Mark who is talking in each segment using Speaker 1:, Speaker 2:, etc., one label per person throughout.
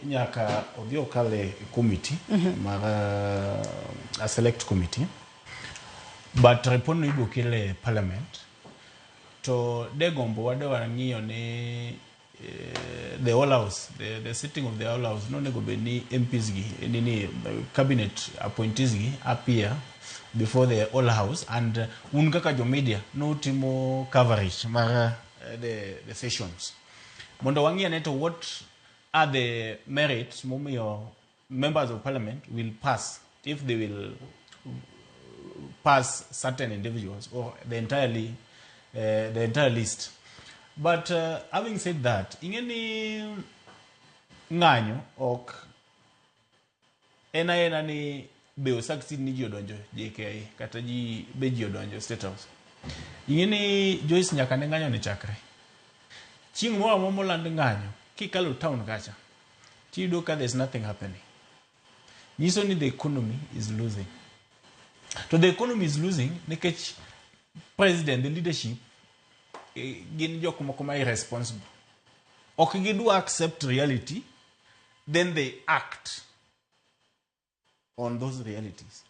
Speaker 1: nyaka odhi okale committee mar a select committee, but report no ibo kele parliament to de gombo wadawa ng'iyo ni the whole house, the sitting of the whole house no nego be ni MPs gi ni cabinet appointees gi appear before the whole house, and un kaka jo media no timo coverage mar the sessions mondo wangia neto what are the merits your members of parliament will pass if they will pass certain individuals or the entire list. But having said that, ingeni nganyo ok ena ni be succeed ni jodonjo JKI kata ji be jodonjo State House. Ingeni Joyce nyaka ne nganyo ne chakre. Chieng mo moland nganyo kikalo town kacha. Tidoka there's nothing happening. Niso ni the economy is losing. So the economy is losing nikech president, the leadership gin jokuma irresponsible. Ok gidu accept reality, then they act on those realities.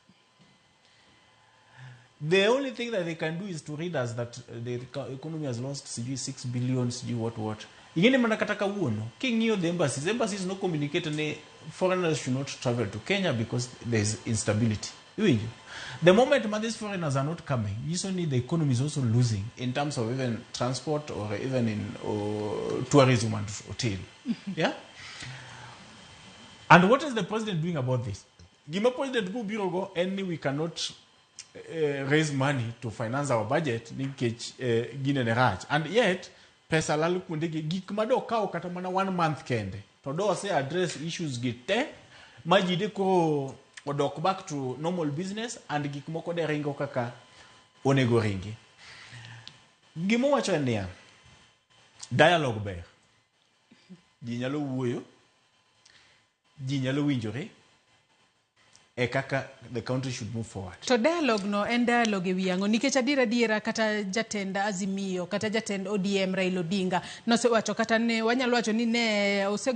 Speaker 1: The only thing that they can do is to read us that the economy has lost 6 billion, what. Ingene manakataka uono. Kingio the embassies no communicate and foreigners should not travel to Kenya because there is instability. The moment these foreigners are not coming, you see the economy is also losing in terms of even transport or even in tourism and hotel. Yeah? And what is the president doing about this? Gima president go bureau go any we cannot raise money to finance our budget linkage and yet pesa lalu kundege gikmado kao kata mana 1 month kende to do say address issues gite majide ko odok back to normal business and gikmoko de ringo kaka onego ringi. Gimo wacho nia dialogue ber ji nyalo wuoyo, ji nyalo winjore e kaka the country should move forward.
Speaker 2: To dialogue no en dialogue e wiango nikech adiera kata jatenda Azimio kata jatend ODM Raila Odinga no se wacho kata ne wanyalo wacho ni ne